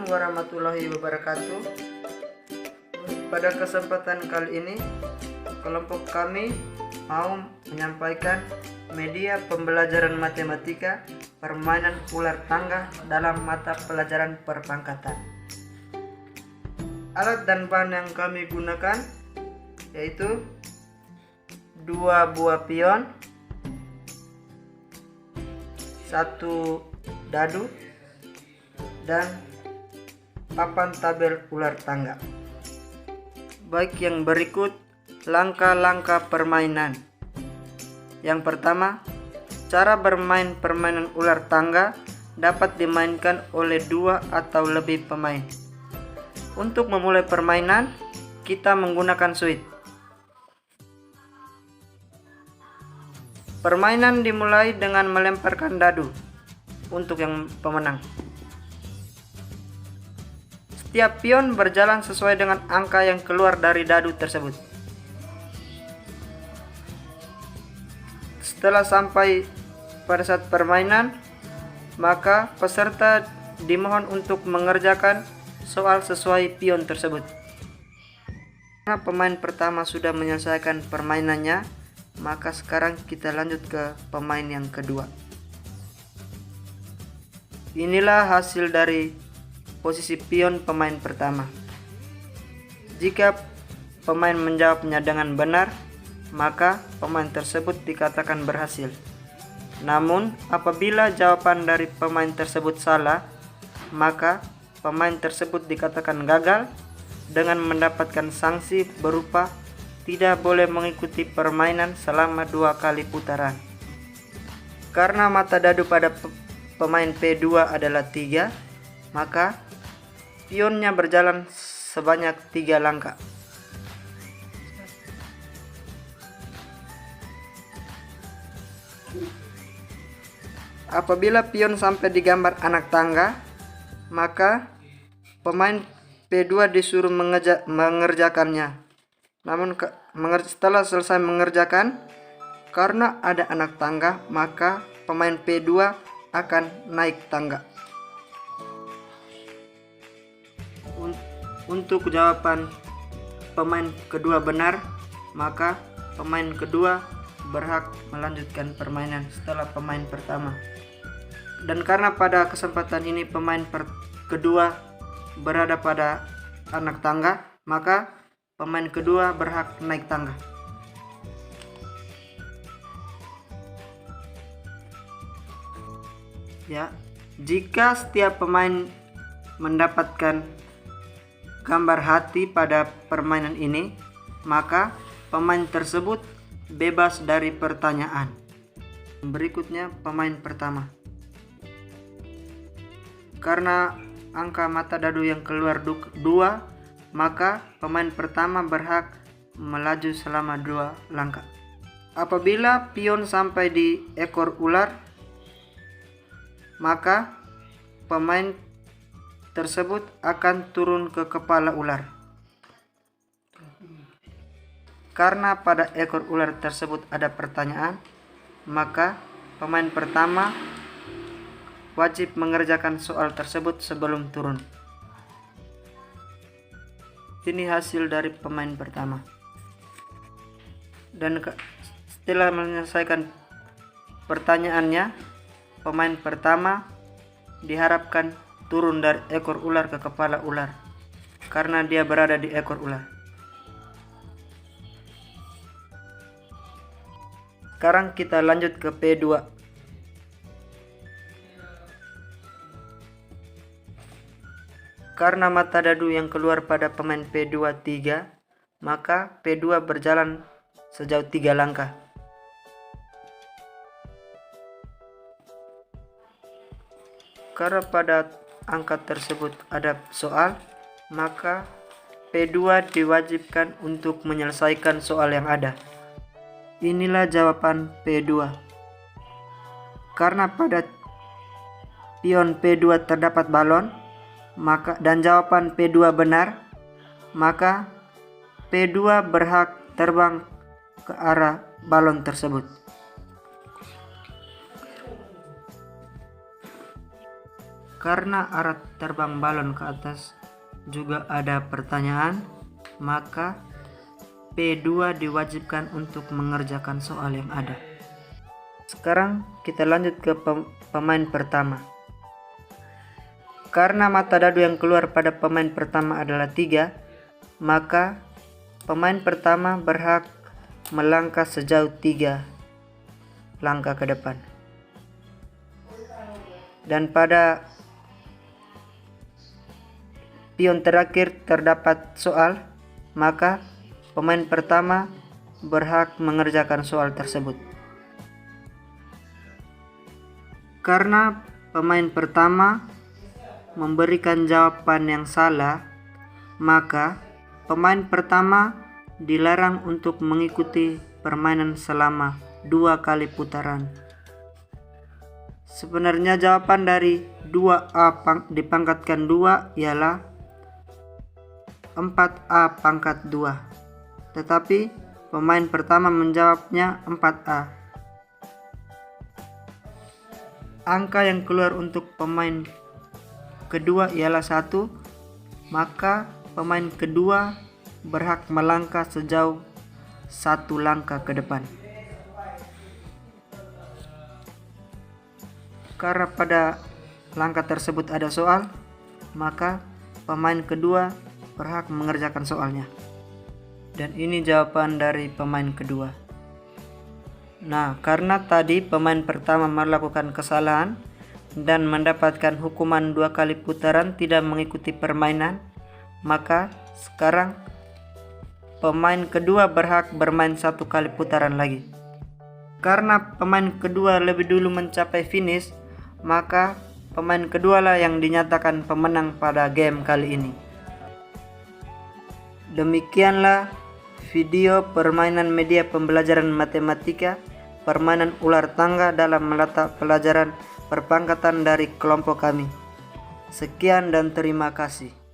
Assalamualaikum warahmatullahi wabarakatuh. Pada kesempatan kali ini, kelompok kami mau menyampaikan media pembelajaran matematika permainan ular tangga dalam mata pelajaran perpangkatan. Alat dan bahan yang kami gunakan yaitu 2 buah pion, 1 dadu, dan papan tabel ular tangga. Baik, yang berikut langkah-langkah permainan. Yang pertama, cara bermain permainan ular tangga dapat dimainkan oleh 2 atau lebih pemain. Untuk memulai permainan, kita menggunakan suit. Permainan dimulai dengan melemparkan dadu untuk yang pemenang. Setiap pion berjalan sesuai dengan angka yang keluar dari dadu tersebut. Setelah sampai pada saat permainan, maka peserta dimohon untuk mengerjakan soal sesuai pion tersebut. Karena pemain pertama sudah menyelesaikan permainannya, maka sekarang kita lanjut ke pemain yang kedua. Inilah hasil dari posisi pion pemain pertama. Jika pemain menjawabnya dengan benar, maka pemain tersebut dikatakan berhasil. Namun, apabila jawaban dari pemain tersebut salah, maka pemain tersebut dikatakan gagal dengan mendapatkan sanksi berupa tidak boleh mengikuti permainan selama 2 kali putaran. Karena mata dadu pada pemain P2 adalah 3, maka pionnya berjalan sebanyak 3 langkah. Apabila pion sampai di gambar anak tangga, maka pemain P2 disuruh mengerjakannya. Namun setelah selesai mengerjakan, karena ada anak tangga, maka pemain P2 akan naik tangga. Untuk jawaban pemain kedua benar, maka pemain kedua berhak melanjutkan permainan setelah pemain pertama. Dan karena pada kesempatan ini pemain kedua berada pada anak tangga, maka pemain kedua berhak naik tangga. Ya, jika setiap pemain mendapatkan gambar hati pada permainan ini, maka pemain tersebut bebas dari pertanyaan. Berikutnya pemain pertama. Karena angka mata dadu yang keluar 2, maka pemain pertama berhak melaju selama 2 langkah. Apabila pion sampai di ekor ular, maka pemain tersebut akan turun ke kepala ular. Karena pada ekor ular tersebut ada pertanyaan, maka pemain pertama wajib mengerjakan soal tersebut sebelum turun. Ini hasil dari pemain pertama. Dan setelah menyelesaikan pertanyaannya, pemain pertama diharapkan turun dari ekor ular ke kepala ular karena dia berada di ekor ular. Sekarang kita lanjut ke P2. Karena mata dadu yang keluar pada pemain P2 3, maka P2 berjalan sejauh 3 langkah. Karena pada angka tersebut ada soal, maka P2 diwajibkan untuk menyelesaikan soal yang ada. Inilah jawaban P2. Karena pada pion P2 terdapat balon, dan jawaban P2 benar, maka P2 berhak terbang ke arah balon tersebut. Karena arah terbang balon ke atas juga ada pertanyaan, maka P2 diwajibkan untuk mengerjakan soal yang ada. Sekarang kita lanjut ke pemain pertama. Karena mata dadu yang keluar pada pemain pertama adalah 3, maka pemain pertama berhak melangkah sejauh 3 langkah ke depan. Dan pada pion terakhir terdapat soal, maka pemain pertama berhak mengerjakan soal tersebut. Karena pemain pertama memberikan jawaban yang salah, maka pemain pertama dilarang untuk mengikuti permainan selama 2 kali putaran. Sebenarnya jawaban dari 2A dipangkatkan 2 ialah 4A pangkat 2. Tetapi pemain pertama menjawabnya 4A. Angka yang keluar untuk pemain kedua ialah 1, maka pemain kedua berhak melangkah sejauh 1 langkah ke depan. Karena pada langkah tersebut ada soal, maka pemain kedua berhak mengerjakan soalnya. Dan ini jawaban dari pemain kedua. Nah, karena tadi pemain pertama melakukan kesalahan dan mendapatkan hukuman 2 kali putaran tidak mengikuti permainan, maka sekarang pemain kedua berhak bermain 1 kali putaran lagi. Karena pemain kedua lebih dulu mencapai finish, maka pemain kedua lah yang dinyatakan pemenang pada game kali ini. Demikianlah video permainan media pembelajaran matematika, permainan ular tangga dalam mata pelajaran perpangkatan dari kelompok kami. Sekian dan terima kasih.